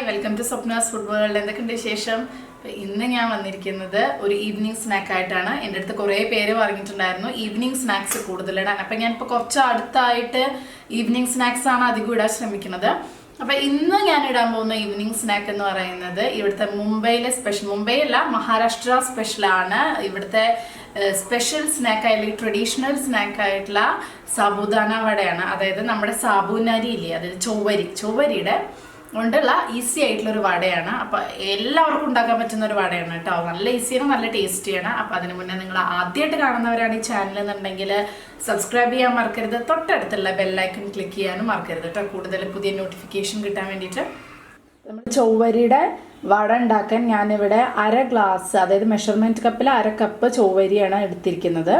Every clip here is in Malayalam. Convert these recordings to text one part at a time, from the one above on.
Welcome to Swapna's food world. എന്തൊക്കെയുണ്ട് വിശേഷം? ഇന്ന് ഞാൻ വന്നിരിക്കുന്നത് ഒരു ഈവനിങ് സ്നാക്ക് ആയിട്ടാണ്. എൻ്റെ അടുത്ത് കുറേ പേര് പറഞ്ഞിട്ടുണ്ടായിരുന്നു ഈവനിങ് സ്നാക്സ് കൂടുതലിടാൻ. അപ്പം ഞാനിപ്പോൾ കുറച്ച് അടുത്തായിട്ട് ഈവനിങ് സ്നാക്സ് ആണ് അധികം ഇടാൻ ശ്രമിക്കുന്നത്. അപ്പം ഇന്ന് ഞാൻ ഇടാൻ പോകുന്ന ഈവനിങ് സ്നാക്ക് എന്ന് പറയുന്നത് ഇവിടുത്തെ മുംബൈയിലെ സ്പെഷ്യൽ, മുംബൈ അല്ല മഹാരാഷ്ട്ര സ്പെഷ്യലാണ്. ഇവിടുത്തെ സ്പെഷ്യൽ സ്നാക്ക് അല്ലെങ്കിൽ ട്രഡീഷണൽ സ്നാക്ക് ആയിട്ടുള്ള സാബുദാന വടയാണ്. അതായത് നമ്മുടെ സാബുനരി ഇല്ലേ, അതായത് ചൊവ്വരിയുടെ കൊണ്ടുള്ള ഈസി ആയിട്ടുള്ളൊരു വടയാണ്. അപ്പോൾ എല്ലാവർക്കും ഉണ്ടാക്കാൻ പറ്റുന്ന ഒരു വടയാണ് കേട്ടോ. നല്ല ഈസിയാണ്, നല്ല ടേസ്റ്റിയാണ്. അപ്പോൾ അതിന് മുന്നേ നിങ്ങൾ ആദ്യമായിട്ട് കാണുന്നവരാണ് ഈ ചാനൽ എന്നുണ്ടെങ്കിൽ സബ്സ്ക്രൈബ് ചെയ്യാൻ മറക്കരുത്. തൊട്ടടുത്തുള്ള ബെല്ലൈക്കൺ ക്ലിക്ക് ചെയ്യാനും മറക്കരുത് കേട്ടോ, കൂടുതൽ പുതിയ നോട്ടിഫിക്കേഷൻ കിട്ടാൻ വേണ്ടിയിട്ട്. നമ്മൾ ചൊവ്വരിയുടെ വട ഉണ്ടാക്കാൻ ഞാനിവിടെ അര ഗ്ലാസ്, അതായത് മെഷർമെൻറ്റ് കപ്പിൽ അര കപ്പ് ചൊവ്വരിയാണ് എടുത്തിരിക്കുന്നത്.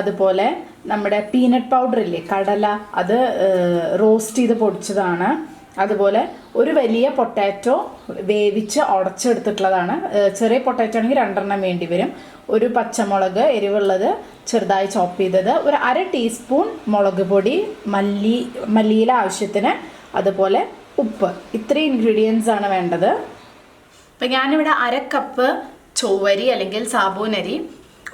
അതുപോലെ നമ്മുടെ പീനട്ട് പൗഡർ ഇല്ലേ, കടല, അത് റോസ്റ്റ് ചെയ്ത് പൊടിച്ചതാണ്. അതുപോലെ ഒരു വലിയ പൊട്ടാറ്റോ വേവിച്ച് ഉടച്ചെടുത്തിട്ടുള്ളതാണ്. ചെറിയ പൊട്ടാറ്റോ ആണെങ്കിൽ 2 വേണ്ടി വരും. ഒരു പച്ചമുളക് എരിവുള്ളത് ചെറുതായി ചോപ്പ് ചെയ്തത്, ഒരു അര ടീസ്പൂൺ മുളക് പൊടി, മല്ലിയില ആവശ്യത്തിന്, അതുപോലെ ഉപ്പ്. ഇത്രയും ഇൻഗ്രീഡിയൻസ് ആണ് വേണ്ടത്. അപ്പം ഞാനിവിടെ അര കപ്പ് ചൊവ്വരി അല്ലെങ്കിൽ സാബൂനരി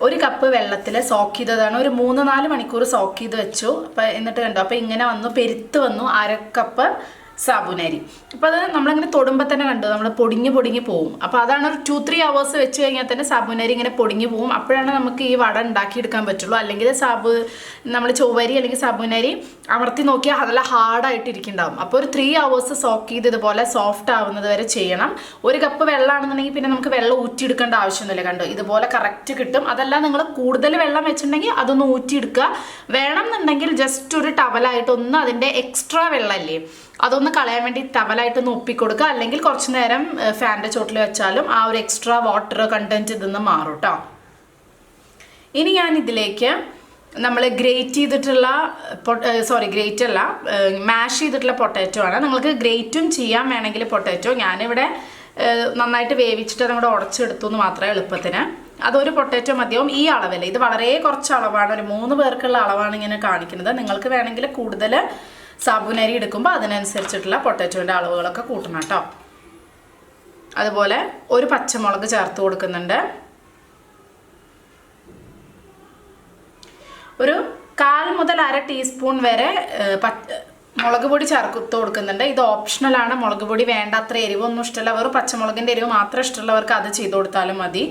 1 കപ്പ് വെള്ളത്തിൽ സോക്ക് ചെയ്തതാണ്. ഒരു 3-4 മണിക്കൂർ സോക്ക് ചെയ്ത് വെച്ചു. അപ്പം എന്നിട്ട് കണ്ടോ, അപ്പം ഇങ്ങനെ വന്നു, പെരുത്ത് വന്നു അര കപ്പ് സാബുനരി. അപ്പോൾ അത് നമ്മളിങ്ങനെ തൊടുമ്പോൾ തന്നെ കണ്ടു, നമ്മൾ പൊടിഞ്ഞ് പോവും. അപ്പോൾ അതാണ് ഒരു 2-3 hours വെച്ച് കഴിഞ്ഞാൽ തന്നെ സാബുനരി ഇങ്ങനെ പൊടിഞ്ഞ് പോവും. അപ്പോഴാണ് നമുക്ക് ഈ വട ഉണ്ടാക്കിയെടുക്കാൻ പറ്റുള്ളൂ. അല്ലെങ്കിൽ നമ്മൾ ചൊവ്വരി അല്ലെങ്കിൽ സാബുനരി അമർത്തി നോക്കിയാൽ നല്ല ഹാർഡായിട്ട് ഇരിക്കുന്നുണ്ടാവും. അപ്പോൾ ഒരു 3 hours സോക്ക് ചെയ്ത് ഇതുപോലെ സോഫ്റ്റ് ആവുന്നത് വരെ ചെയ്യണം. 1 കപ്പ് വെള്ളമാണെന്നുണ്ടെങ്കിൽ പിന്നെ നമുക്ക് വെള്ളം ഊറ്റിയെടുക്കേണ്ട ആവശ്യമൊന്നുമില്ല. കണ്ടോ, ഇതുപോലെ കറക്റ്റ് കിട്ടും. അതല്ല നിങ്ങൾ കൂടുതൽ വെള്ളം വെച്ചിട്ടുണ്ടെങ്കിൽ അതൊന്ന് ഊറ്റിയെടുക്കുക. വേണം എന്നുണ്ടെങ്കിൽ ജസ്റ്റ് ഒരു ടവലായിട്ടൊന്ന് അതിൻ്റെ എക്സ്ട്രാ വെള്ളമല്ലേ അതൊന്ന് കളയാൻ വേണ്ടി ടവലായിട്ടൊന്ന് ഒപ്പിക്കൊടുക്കുക. അല്ലെങ്കിൽ കുറച്ച് നേരം ഫാനിൻ്റെ ചോട്ടിൽ വെച്ചാലും ആ ഒരു എക്സ്ട്രാ വാട്ടർ കണ്ടൻറ്റ് ഇതൊന്ന് മാറും കേട്ടോ. ഇനി ഞാൻ ഇതിലേക്ക് നമ്മൾ ഗ്രേറ്റ് ചെയ്തിട്ടുള്ള മാഷ് ചെയ്തിട്ടുള്ള പൊട്ടാറ്റോ ആണ്. നിങ്ങൾക്ക് ഗ്രേറ്റും ചെയ്യാൻ വേണമെങ്കിൽ പൊട്ടാറ്റോ. ഞാനിവിടെ നന്നായിട്ട് വേവിച്ചിട്ട് അതങ്ങോട്ട് ഉടച്ചെടുത്തു എന്ന് മാത്രമേ എളുപ്പത്തിന്. അതൊരു പൊട്ടാറ്റോ മതിയാവും. ഈ അളവിൽ ഇത് വളരെ കുറച്ച് അളവാണ്, ഒരു 3 പേർക്കുള്ള അളവാണ് ഇങ്ങനെ കാണിക്കുന്നത്. നിങ്ങൾക്ക് വേണമെങ്കിൽ കൂടുതൽ സാബുനരി എടുക്കുമ്പോൾ അതിനനുസരിച്ചിട്ടുള്ള പൊട്ടാറ്റോൻ്റെ അളവുകളൊക്കെ കൂട്ടണം കേട്ടോ. അതുപോലെ ഒരു പച്ചമുളക് ചേർത്ത് കൊടുക്കുന്നുണ്ട്. ഒരു 1/4 മുതൽ അര ടീസ്പൂൺ വരെ മുളക് പൊടി ചേർത്ത് കൊടുക്കുന്നുണ്ട്. ഇത് ഓപ്ഷണലാണ്. മുളക് പൊടി വേണ്ട, അത്ര എരിവൊന്നും ഇഷ്ടമല്ല. വെറും പച്ചമുളകിൻ്റെ എരിവ് മാത്രം ഇഷ്ടമുള്ളവർക്ക് അത് ചെയ്ത് കൊടുത്താലും മതി.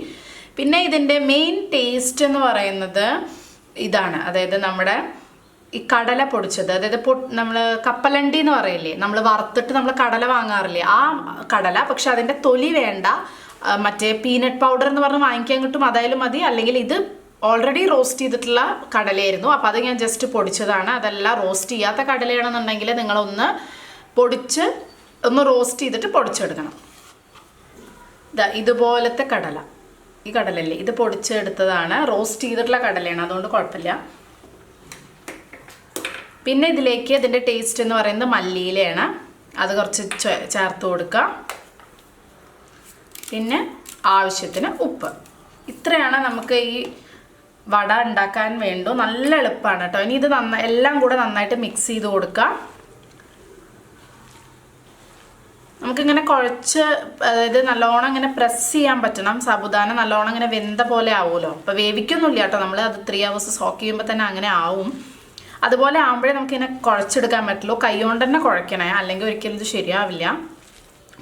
പിന്നെ ഇതിൻ്റെ മെയിൻ ടേസ്റ്റ് എന്ന് പറയുന്നത് ഇതാണ്, അതായത് നമ്മുടെ ഈ കടല പൊടിച്ചത്, അതായത് നമ്മൾ കപ്പലണ്ടി എന്ന് പറയില്ലേ, നമ്മൾ വറുത്തിട്ട് നമ്മൾ കടല വാങ്ങാറില്ലേ, ആ കടല. പക്ഷെ അതിൻ്റെ തൊലി വേണ്ട. മറ്റേ പീനട്ട് പൗഡർ എന്ന് പറഞ്ഞ് വാങ്ങിക്കാൻ കിട്ടും, അതായാലും മതി. അല്ലെങ്കിൽ ഇത് ഓൾറെഡി റോസ്റ്റ് ചെയ്തിട്ടുള്ള കടലയായിരുന്നു, അപ്പോൾ അത് ഞാൻ ജസ്റ്റ് പൊടിച്ചതാണ്. അതല്ല റോസ്റ്റ് ചെയ്യാത്ത കടലയാണെന്നുണ്ടെങ്കിൽ നിങ്ങളൊന്ന് പൊടിച്ച് ഒന്ന് റോസ്റ്റ് ചെയ്തിട്ട് പൊടിച്ചെടുക്കണം. ഇതുപോലത്തെ കടല, ഈ കടലല്ലേ, ഇത് പൊടിച്ചെടുത്തതാണ്. റോസ്റ്റ് ചെയ്തിട്ടുള്ള കടലയാണ്, അതുകൊണ്ട് കുഴപ്പമില്ല. പിന്നെ ഇതിലേക്ക് ഇതിൻ്റെ ടേസ്റ്റ് എന്ന് പറയുന്നത് മല്ലിയിലയാണ്. അത് കുറച്ച് ചേർത്ത് കൊടുക്കുക. പിന്നെ ആവശ്യത്തിന് ഉപ്പ്. ഇത്രയാണ് നമുക്ക് ഈ വട ഉണ്ടാക്കാൻ വേണ്ടു. നല്ല എളുപ്പമാണ് കേട്ടോ. ഇനി ഇത് എല്ലാം കൂടെ നന്നായിട്ട് മിക്സ് ചെയ്ത് കൊടുക്കുക. നമുക്കിങ്ങനെ കുഴച്ച്, അതായത് നല്ലോണം ഇങ്ങനെ പ്രസ് ചെയ്യാൻ പറ്റണം. സാബുദാന നല്ലോണം ഇങ്ങനെ വെന്ത പോലെ ആവുമല്ലോ. അപ്പോൾ വേവിക്കൊന്നുമില്ല കേട്ടോ, നമ്മൾ അത് 3 hours സോക്ക് ചെയ്യുമ്പോൾ തന്നെ അങ്ങനെ ആവും. അതുപോലെ ആകുമ്പോഴേ നമുക്കിങ്ങനെ കുഴച്ചെടുക്കാൻ പറ്റുള്ളൂ. കൈ കൊണ്ട് തന്നെ കുഴക്കണേ, അല്ലെങ്കിൽ ഒരിക്കലും ഇത് ശരിയാവില്ല.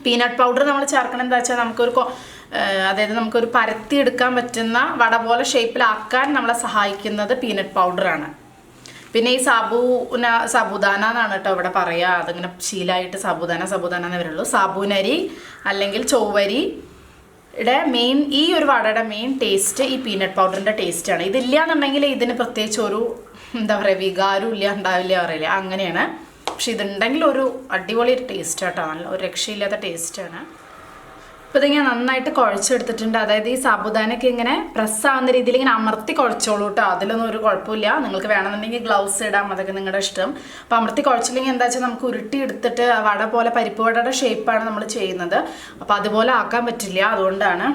പീനട്ട് പൗഡർ നമ്മൾ ചേർക്കണം എന്താ വെച്ചാൽ നമുക്കൊരു പരത്തി എടുക്കാൻ പറ്റുന്ന വട പോലെ ഷേപ്പിലാക്കാൻ നമ്മളെ സഹായിക്കുന്നത് പീനട്ട് പൗഡറാണ്. പിന്നെ ഈ സാബുദാന എന്നാണ് കേട്ടോ ഇവിടെ പറയുക. അതിങ്ങനെ ശീലമായിട്ട് സാബുദാന എന്നേ വരുള്ളൂ. സാബുനരി അല്ലെങ്കിൽ ചൊവ്വരിയുടെ മെയിൻ, ഈ ഒരു വടയുടെ മെയിൻ ടേസ്റ്റ് ഈ പീനട്ട് പൗഡറിൻ്റെ ടേസ്റ്റാണ്. ഇതില്ല എന്നുണ്ടെങ്കിൽ ഇതിന് പ്രത്യേകിച്ച് ഒരു വികാരം ഉണ്ടാവില്ല പറയില്ല, അങ്ങനെയാണ്. പക്ഷെ ഇതുണ്ടെങ്കിൽ ഒരു അടിപൊളി ടേസ്റ്റ് കേട്ടോ, നല്ല ഒരു രക്ഷയില്ലാത്ത ടേസ്റ്റാണ്. അപ്പോൾ ഇതിങ്ങനെ നന്നായിട്ട് കുഴച്ചെടുത്തിട്ടുണ്ട്. അതായത് ഈ സാബുദാനൊക്കെ ഇങ്ങനെ പ്രസ് ആവുന്ന രീതിയിൽ ഇങ്ങനെ അമർത്തി കുഴച്ചോളൂ കേട്ടോ. അതിലൊന്നും ഒരു കുഴപ്പമില്ല. നിങ്ങൾക്ക് വേണമെന്നുണ്ടെങ്കിൽ ഗ്ലൗസ് ഇടാം, അതൊക്കെ നിങ്ങളുടെ ഇഷ്ടം. അപ്പോൾ അമർത്തി കുഴച്ചില്ലെങ്കിൽ എന്താ വെച്ചാൽ നമുക്ക് ഉരുട്ടി എടുത്തിട്ട് വട പോലെ, പരിപ്പ് വടയുടെ ഷേപ്പാണ് നമ്മൾ ചെയ്യുന്നത്. അപ്പോൾ അതുപോലെ ആക്കാൻ പറ്റില്ല, അതുകൊണ്ടാണ്.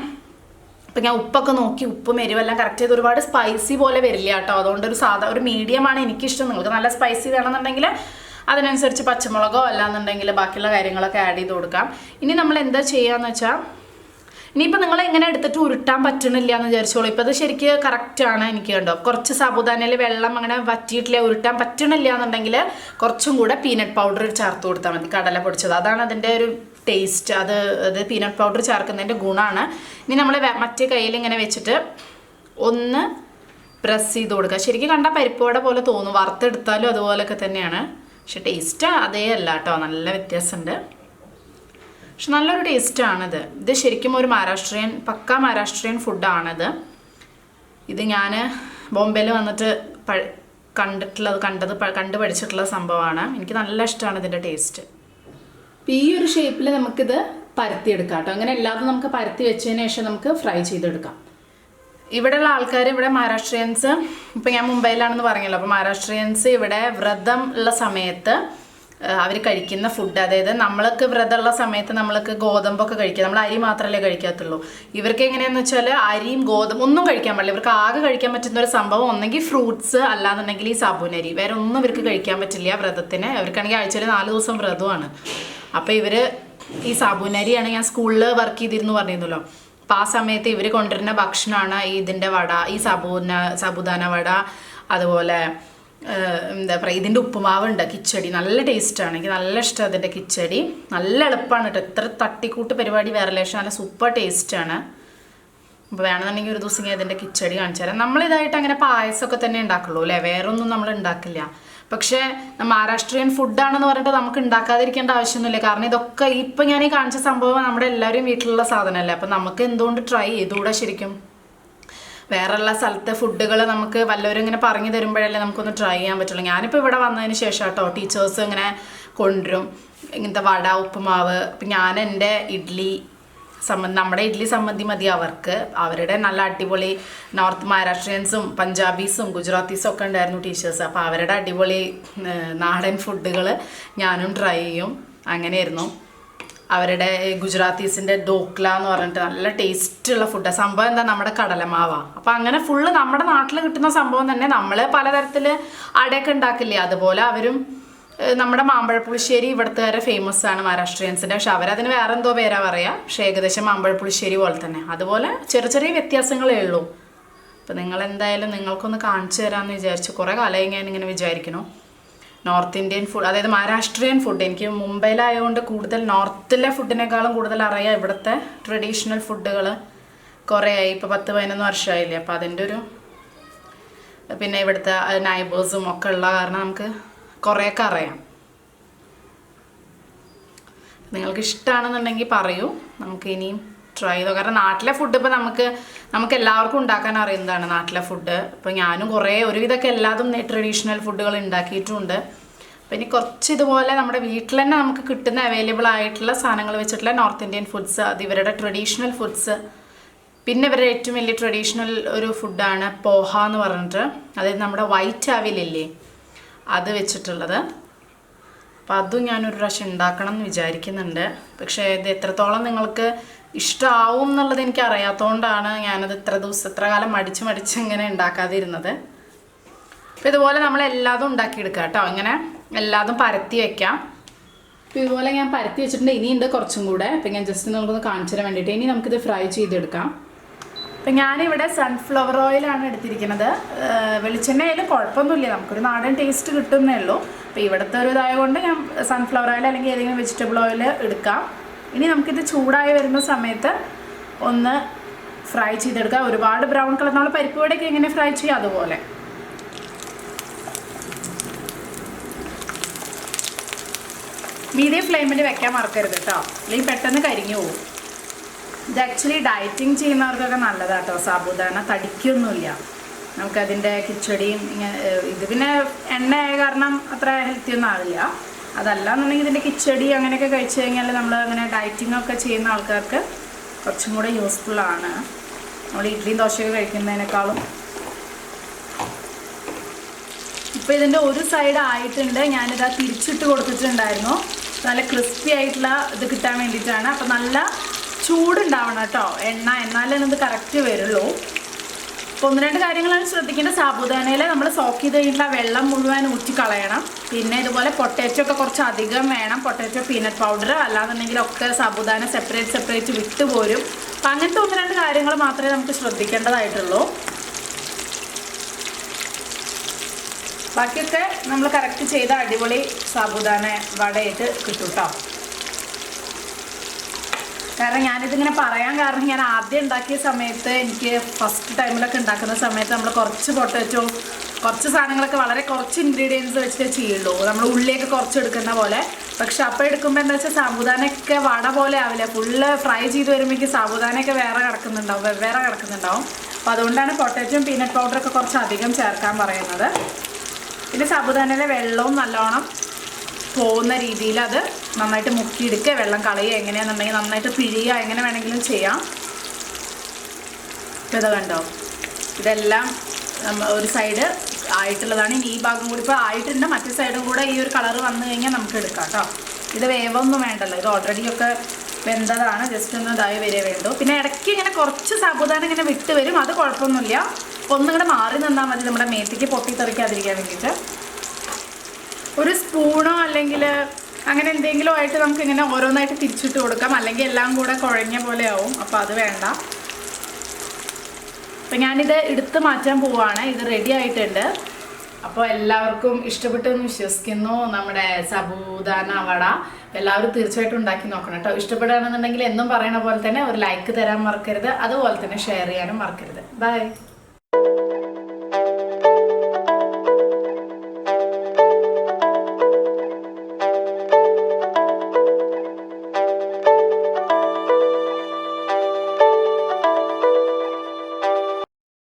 അപ്പോൾ ഞാൻ ഉപ്പൊക്കെ നോക്കി, ഉപ്പും എരിവെല്ലാം കറക്റ്റ് ചെയ്ത്. ഒരുപാട് സ്പൈസി പോലെ വരില്ല കേട്ടോ, അതുകൊണ്ട് ഒരു മീഡിയമാണ് എനിക്കിഷ്ടം. നിങ്ങൾക്ക് നല്ല സ്പൈസി വേണമെന്നുണ്ടെങ്കിൽ അതിനനുസരിച്ച് പച്ചമുളകോ അല്ലാന്നുണ്ടെങ്കിൽ ബാക്കിയുള്ള കാര്യങ്ങളൊക്കെ ആഡ് ചെയ്ത് കൊടുക്കാം. ഇനി നമ്മൾ എന്താ ചെയ്യാന്ന് വെച്ചാൽ, ഇനിയിപ്പോൾ നിങ്ങൾ എങ്ങനെ എടുത്തിട്ട് ഉരുട്ടാൻ പറ്റണില്ല എന്ന് വിചാരിച്ചോളൂ. ഇപ്പോൾ അത് ശരിക്കും കറക്റ്റാണ്. എനിക്ക് കണ്ടോ കുറച്ച് സാബുദാനയിൽ വെള്ളം അങ്ങനെ വറ്റിയിട്ടില്ല, ഉരുട്ടാൻ പറ്റണില്ല എന്നുണ്ടെങ്കിൽ കുറച്ചും കൂടെ പീനട്ട് പൗഡർ ചേർത്ത് കൊടുത്താൽ മതി, കടല പൊടിച്ചത്. അതാണ് അതിൻ്റെ ഒരു ടേസ്റ്റ്. അത് പീനട്ട് പൗഡർ ചേർക്കുന്നതിൻ്റെ ഗുണമാണ്. ഇനി നമ്മൾ മറ്റേ കയ്യിൽ ഇങ്ങനെ വെച്ചിട്ട് ഒന്ന് പ്രസ് ചെയ്ത് കൊടുക്കുക. ശരിക്കും കണ്ടാൽ പരിപ്പുവട പോലെ തോന്നും, വറുത്തെടുത്താലും അതുപോലൊക്കെ തന്നെയാണ്. പക്ഷെ ടേസ്റ്റ് അതേ അല്ല കേട്ടോ, നല്ല വ്യത്യാസമുണ്ട്. പക്ഷെ നല്ലൊരു ടേസ്റ്റാണിത്. ഇത് ശരിക്കും ഒരു പക്കാ മഹാരാഷ്ട്രീയൻ ഫുഡാണിത്. ഇത് ഞാൻ ബോംബെയിൽ വന്നിട്ട് കണ്ടു പഠിച്ചിട്ടുള്ള സംഭവമാണ്. എനിക്ക് നല്ല ഇഷ്ടമാണ് ഇതിൻ്റെ ടേസ്റ്റ്. ഈ ഒരു ഷേപ്പിൽ നമുക്കിത് പരത്തിയെടുക്കാം കേട്ടോ. അങ്ങനെ എല്ലാതും നമുക്ക് പരത്തി വെച്ചതിന് ശേഷം നമുക്ക് ഫ്രൈ ചെയ്തെടുക്കാം. ഇവിടെയുള്ള ആൾക്കാർ, ഇവിടെ മഹാരാഷ്ട്രീയൻസ്, ഇപ്പം ഞാൻ മുംബൈയിലാണെന്ന് പറഞ്ഞല്ലോ, അപ്പോൾ മഹാരാഷ്ട്രീയൻസ് ഇവിടെ വ്രതം ഉള്ള സമയത്ത് അവർ കഴിക്കുന്ന ഫുഡ്, അതായത് നമ്മൾക്ക് വ്രതമുള്ള സമയത്ത് നമ്മൾക്ക് ഗോതമ്പൊക്കെ കഴിക്കുക, നമ്മൾ അരി മാത്രമല്ലേ കഴിക്കാത്തുള്ളൂ. ഇവർക്ക് എങ്ങനെയാണെന്ന് വെച്ചാൽ അരിയും ഗോതമ്പ് ഒന്നും കഴിക്കാൻ പാടില്ല. ഇവർക്ക് ആകെ കഴിക്കാൻ പറ്റുന്ന ഒരു സംഭവം ഒന്നെങ്കിൽ ഫ്രൂട്ട്സ്, അല്ലാന്നുണ്ടെങ്കിൽ ഈ സാബുനരി. വേറെ ഒന്നും ഇവർക്ക് കഴിക്കാൻ പറ്റില്ല വ്രതത്തിന്. ഇവർക്കാണെങ്കിൽ ആഴ്ചയിൽ 4 ദിവസം വ്രതമാണ്. അപ്പോൾ ഇവർ ഈ സാബുനരിയാണ്, ഞാൻ സ്കൂളിൽ വർക്ക് ചെയ്തിരുന്നു പറഞ്ഞിരുന്നല്ലോ, അപ്പോൾ ആ സമയത്ത് ഇവർ കൊണ്ടുവരുന്ന ഭക്ഷണമാണ് ഇതിൻ്റെ വട, ഈ സാബുദാന വട, അതുപോലെ എന്താ പറയുക ഇതിൻ്റെ ഉപ്പുമാവുണ്ട്, കിച്ചടി. നല്ല ടേസ്റ്റാണ്, എനിക്ക് നല്ല ഇഷ്ടമാണ് അതിൻ്റെ കിച്ചടി. നല്ല എളുപ്പമാണ് കേട്ടോ, ഇത്ര തട്ടിക്കൂട്ട് പരിപാടി വേറെ ലേശം, നല്ല സൂപ്പർ ടേസ്റ്റാണ്. അപ്പോൾ വേണമെന്നുണ്ടെങ്കിൽ ഒരു ദിവസം ഇതിൻ്റെ കിച്ചടി കാണിച്ചു തരാം. നമ്മളിതായിട്ട് അങ്ങനെ പായസമൊക്കെ തന്നെ ഉണ്ടാക്കുള്ളൂ അല്ലേ, വേറെ ഒന്നും നമ്മൾ ഉണ്ടാക്കില്ല. പക്ഷേ മഹാരാഷ്ട്രീയൻ ഫുഡാണെന്ന് പറഞ്ഞിട്ട് നമുക്ക് ഉണ്ടാക്കാതിരിക്കേണ്ട ആവശ്യമൊന്നുമില്ല. കാരണം ഇതൊക്കെ ഇപ്പം ഞാൻ ഈ കാണിച്ച സംഭവം നമ്മുടെ എല്ലാവരും വീട്ടിലുള്ള സാധനമല്ലേ. അപ്പം നമുക്ക് എന്തുകൊണ്ട് ട്രൈ ചെയ്തുകൂടെ ശരിക്കും? വേറെയുള്ള സ്ഥലത്തെ ഫുഡുകൾ നമുക്ക് വല്ലവരും ഇങ്ങനെ പറഞ്ഞു തരുമ്പോഴല്ലേ നമുക്കൊന്ന് ട്രൈ ചെയ്യാൻ പറ്റുള്ളൂ. ഞാനിപ്പോൾ ഇവിടെ വന്നതിന് ശേഷം കേട്ടോ ടീച്ചേഴ്സ് ഇങ്ങനെ കൊണ്ടുവരും ഇങ്ങനത്തെ വട, ഉപ്പുമാവ്. അപ്പം ഞാൻ എൻ്റെ നമ്മുടെ ഇഡ്ഡലി സംബന്ധി മതി അവർക്ക്. അവരുടെ നല്ല അടിപൊളി നോർത്ത് മഹാരാഷ്ട്രീയൻസും പഞ്ചാബീസും ഗുജറാത്തീസും ഒക്കെ ഉണ്ടായിരുന്നു ടീച്ചേഴ്സ്. അപ്പോൾ അവരുടെ അടിപൊളി നാടൻ ഫുഡുകൾ ഞാനും ട്രൈ ചെയ്യും. അങ്ങനെയായിരുന്നു. അവരുടെ ഗുജറാത്തീസിൻ്റെ ഡോക്ല എന്ന് പറഞ്ഞിട്ട് നല്ല ടേസ്റ്റുള്ള ഫുഡാണ്. സംഭവം എന്താ, നമ്മുടെ കടലമാവാണ്. അപ്പോൾ അങ്ങനെ ഫുള്ള് നമ്മുടെ നാട്ടിൽ കിട്ടുന്ന സംഭവം തന്നെ. നമ്മൾ പലതരത്തിൽ അടയൊക്കെ ഉണ്ടാക്കില്ലേ, അതുപോലെ അവരും നമ്മുടെ മാമ്പഴപ്പുളിശ്ശേരി ഇവിടുത്തുകാരെ ഫേമസ് ആണ് മഹാരാഷ്ട്രീയൻസിൻ്റെ. പക്ഷെ അവരതിന് വേറെ എന്തോ പേരാ പറയുക. പക്ഷേ ഏകദേശം മാമ്പഴപ്പുളിശ്ശേരി പോലെ തന്നെ. അതുപോലെ ചെറിയ ചെറിയ വ്യത്യാസങ്ങളേ ഉള്ളൂ. അപ്പോൾ നിങ്ങളെന്തായാലും നിങ്ങൾക്കൊന്ന് കാണിച്ചു തരാമെന്ന് വിചാരിച്ചു. കുറേ കാലമായി ഞാൻ ഇങ്ങനെ വിചാരിക്കുന്നു. നോർത്ത് ഇന്ത്യൻ ഫുഡ്, അതായത് മഹാരാഷ്ട്രീയൻ ഫുഡ്. എനിക്ക് മുംബൈയിലായതുകൊണ്ട് കൂടുതൽ നോർത്തിലെ ഫുഡിനേക്കാളും കൂടുതൽ അറിയാം ഇവിടുത്തെ ട്രഡീഷണൽ ഫുഡുകൾ. കുറേ ആയി, ഇപ്പോൾ 10-11 വർഷമായില്ലേ. അപ്പോൾ അതിൻ്റെ ഒരു പിന്നെ ഇവിടുത്തെ നൈബേഴ്സും ഒക്കെ ഉള്ള കാരണം നമുക്ക് കുറേയൊക്കെ അറിയാം. നിങ്ങൾക്ക് ഇഷ്ടമാണെന്നുണ്ടെങ്കിൽ പറയൂ, നമുക്ക് ഇനിയും ട്രൈ ചെയ്തോ. കാരണം നാട്ടിലെ ഫുഡ് ഇപ്പോൾ നമുക്ക് എല്ലാവർക്കും ഉണ്ടാക്കാൻ അറിയുന്നതാണ് നാട്ടിലെ ഫുഡ്. ഇപ്പോൾ ഞാനും ഒരുവിധമൊക്കെ എല്ലാതും ട്രഡീഷണൽ ഫുഡുകൾ ഉണ്ടാക്കിയിട്ടുമുണ്ട്. അപ്പോൾ ഇനി കുറച്ച് ഇതുപോലെ നമ്മുടെ വീട്ടിൽ തന്നെ നമുക്ക് കിട്ടുന്ന അവൈലബിൾ ആയിട്ടുള്ള സാധനങ്ങൾ വെച്ചിട്ടുള്ള നോർത്ത് ഇന്ത്യൻ ഫുഡ്സ്, അത് ഇവരുടെ ട്രഡീഷണൽ ഫുഡ്സ്. പിന്നെ ഇവരുടെ ഏറ്റവും വലിയ ട്രഡീഷണൽ ഒരു ഫുഡാണ് പോഹ എന്ന് പറഞ്ഞിട്ട്, അതായത് നമ്മുടെ വൈറ്റ് അവിലില്ലേ അത് വെച്ചിട്ടുള്ളത്. അപ്പോൾ അതും ഞാനൊരു പ്രാവശ്യം ഉണ്ടാക്കണം എന്ന് വിചാരിക്കുന്നുണ്ട്. പക്ഷേ ഇത് എത്രത്തോളം നിങ്ങൾക്ക് ഇഷ്ടമാവും എന്നുള്ളത് എനിക്ക് അറിയാത്തതുകൊണ്ടാണ് ഞാനത് ഇത്ര കാലം മടിച്ച് ഇങ്ങനെ ഉണ്ടാക്കാതിരുന്നത്. അപ്പോൾ ഇതുപോലെ നമ്മൾ എല്ലാതും ഉണ്ടാക്കിയെടുക്കുക കേട്ടോ. ഇങ്ങനെ എല്ലാതും പരത്തി വയ്ക്കാം. അപ്പോൾ ഇതുപോലെ ഞാൻ പരത്തി വെച്ചിട്ടുണ്ട്. ഇനിയുണ്ട് കുറച്ചും കൂടെ. അപ്പോൾ ഞാൻ ജസ്റ്റ് നമുക്കൊന്ന് കാണിച്ചു തരാൻ വേണ്ടിയിട്ട് ഇനി നമുക്കിത് ഫ്രൈ ചെയ്തെടുക്കാം. അപ്പം ഞാനിവിടെ സൺഫ്ലവർ ഓയിലാണ് എടുത്തിരിക്കുന്നത്. വെളിച്ചെണ്ണയിൽ കുഴപ്പമൊന്നുമില്ല, നമുക്കൊരു നാടൻ ടേസ്റ്റ് കിട്ടുന്നേ ഉള്ളൂ. അപ്പോൾ ഇവിടുത്തെ ഒരു ഇതായതുകൊണ്ട് ഞാൻ സൺഫ്ലവർ ഓയിൽ അല്ലെങ്കിൽ ഏതെങ്കിലും വെജിറ്റബിൾ ഓയിൽ എടുക്കാം. ഇനി നമുക്കിത് ചൂടായി വരുന്ന സമയത്ത് ഒന്ന് ഫ്രൈ ചെയ്തെടുക്കാം. ഒരുപാട് ബ്രൗൺ കളർ, നമ്മൾ പരിപ്പ് വടയൊക്കെ എങ്ങനെ ഫ്രൈ ചെയ്യുക അതുപോലെ. മീഡിയം ഫ്ലെയിമിൽ വെക്കാൻ മറക്കരുത് കേട്ടോ, അല്ലെങ്കിൽ പെട്ടെന്ന് കരിഞ്ഞു പോകും. ഇത് ആക്ച്വലി ഡയറ്റിങ് ചെയ്യുന്നവർക്കൊക്കെ നല്ലതാണ് കേട്ടോ. സാബുദാന തടിക്കൊന്നുമില്ല. നമുക്കതിൻ്റെ കിച്ചടിയും ഇത് പിന്നെ എണ്ണയായ കാരണം അത്ര ഹെൽത്തി ഒന്നും ആവില്ല. അതല്ല എന്നുണ്ടെങ്കിൽ ഇതിൻ്റെ കിച്ചടി അങ്ങനെയൊക്കെ കഴിച്ചു കഴിഞ്ഞാൽ നമ്മൾ അങ്ങനെ ഡയറ്റിംഗ് ഒക്കെ ചെയ്യുന്ന ആൾക്കാർക്ക് കുറച്ചും കൂടെ യൂസ്ഫുള്ളാണ്, നമ്മൾ ഇഡ്ഡലിയും ദോശയൊക്കെ കഴിക്കുന്നതിനേക്കാളും. ഇപ്പോൾ ഇതിൻ്റെ ഒരു സൈഡ് ആയിട്ടുണ്ട്. ഞാനിതാ തിരിച്ചിട്ട് കൊടുത്തിട്ടുണ്ടായിരുന്നു, നല്ല ക്രിസ്പി ആയിട്ടുള്ള ഇത് കിട്ടാൻ വേണ്ടിയിട്ടാണ്. അപ്പോൾ നല്ല ചൂടുണ്ടാവണം കേട്ടോ എണ്ണ, എന്നാലേ ഇത് കറക്റ്റ് വരുള്ളൂ. അപ്പോൾ 1-2 കാര്യങ്ങളാണ് ശ്രദ്ധിക്കേണ്ടത്. സാബുദാനയിൽ നമ്മൾ സോക്ക് ചെയ്ത് കഴിഞ്ഞിട്ടുള്ള വെള്ളം മുഴുവൻ ഊറ്റി കളയണം. പിന്നെ ഇതുപോലെ പൊട്ടാറ്റോ ഒക്കെ കുറച്ച് അധികം വേണം. പൊട്ടാറ്റോ പീനട്ട് പൗഡർ അല്ലാന്നുണ്ടെങ്കിലൊക്കെ സാബുദാന സെപ്പറേറ്റ് വിട്ടുപോരും. അപ്പം അങ്ങനത്തെ 1-2 കാര്യങ്ങൾ മാത്രമേ നമുക്ക് ശ്രദ്ധിക്കേണ്ടതായിട്ടുള്ളൂ. ബാക്കിയൊക്കെ നമ്മൾ കറക്റ്റ് ചെയ്ത അടിപൊളി സാബുദാന വടയായിട്ട് കിട്ടും കേട്ടോ. കാരണം ഞാനിതിങ്ങനെ പറയാൻ കാരണം ഞാൻ ആദ്യം ഉണ്ടാക്കിയ സമയത്ത് എനിക്ക് ഫസ്റ്റ് ടൈമിലൊക്കെ ഉണ്ടാക്കുന്ന സമയത്ത് നമ്മൾ കുറച്ച് പൊട്ടാറ്റോ കുറച്ച് സാധനങ്ങളൊക്കെ വളരെ കുറച്ച് ഇൻഗ്രീഡിയൻസ് വെച്ചിട്ട് ചെയ്യുള്ളൂ. നമ്മൾ ഉള്ളിയൊക്കെ കുറച്ച് എടുക്കുന്ന പോലെ. പക്ഷെ അപ്പോൾ എടുക്കുമ്പോൾ എന്താ വെച്ചാൽ സാബുദാനയൊക്കെ വട പോലെ ആവില്ല. ഫുള്ള് ഫ്രൈ ചെയ്ത് വരുമ്പോഴേക്ക് സാബുദാനയൊക്കെ വെവ്വേറെ കിടക്കുന്നുണ്ടാവും. അപ്പോൾ അതുകൊണ്ടാണ് പൊട്ടാറ്റോയും പീനട്ട് പൗഡറൊക്കെ കുറച്ച് അധികം ചേർക്കാൻ പറയുന്നത്. പിന്നെ സാബുദാനയിലെ വെള്ളവും നല്ലോണം പോകുന്ന രീതിയിൽ അത് നന്നായിട്ട് മുക്കിയെടുക്കുക, വെള്ളം കളയുക, എങ്ങനെയാണെന്നുണ്ടെങ്കിൽ നന്നായിട്ട് പിഴിയുക, എങ്ങനെ വേണമെങ്കിലും ചെയ്യാം. ഇപ്പോൾ ഇത് കണ്ടോ, ഇതെല്ലാം ഒരു സൈഡ് ആയിട്ടുള്ളതാണ്. ഇനി ഈ ഭാഗം കൂടി ഇപ്പോൾ ആയിട്ടുണ്ട്. മറ്റേ സൈഡും കൂടെ ഈ ഒരു കളർ വന്നു കഴിഞ്ഞാൽ നമുക്ക് എടുക്കാം കേട്ടോ. ഇത് വേവൊന്നും വേണ്ടല്ലോ, ഇത് ഓൾറെഡി ഒക്കെ വെന്തതാണ്. ജസ്റ്റ് ഒന്ന് ഇതായി വരെ വേണ്ടു. പിന്നെ ഇടയ്ക്ക് ഇങ്ങനെ കുറച്ച് സാബുദാന ഇങ്ങനെ വിട്ട് വരും, അത് കുഴപ്പമൊന്നുമില്ല. ഒന്നിങ്ങോട്ട് മാറി നിന്നാൽ മതി, നമ്മുടെ മേത്തേക്ക് പൊട്ടിത്തെറിക്കാതിരിക്കാൻ വേണ്ടിയിട്ട്. ഒരു സ്പൂണോ അല്ലെങ്കിൽ അങ്ങനെ എന്തെങ്കിലും ആയിട്ട് നമുക്ക് ഇങ്ങനെ ഓരോന്നായിട്ട് തിരിച്ചിട്ട് കൊടുക്കാം. അല്ലെങ്കിൽ എല്ലാം കൂടെ കുഴഞ്ഞ പോലെ ആവും, അപ്പോൾ അത് വേണ്ട. അപ്പം ഞാനിത് എടുത്ത് മാറ്റാൻ പോവാണ്. ഇത് റെഡി ആയിട്ടുണ്ട്. അപ്പോൾ എല്ലാവർക്കും ഇഷ്ടപ്പെട്ടു എന്ന് വിശ്വസിക്കുന്നു നമ്മുടെ സാബുദാന വട. എല്ലാവരും തീർച്ചയായിട്ടും ഉണ്ടാക്കി നോക്കണം കേട്ടോ. ഇഷ്ടപ്പെടുകയാണെന്നുണ്ടെങ്കിൽ എന്നും പറയണ പോലെ തന്നെ ഒരു ലൈക്ക് തരാൻ മറക്കരുത്. അതുപോലെ തന്നെ ഷെയർ ചെയ്യാനും മറക്കരുത്. ബൈ.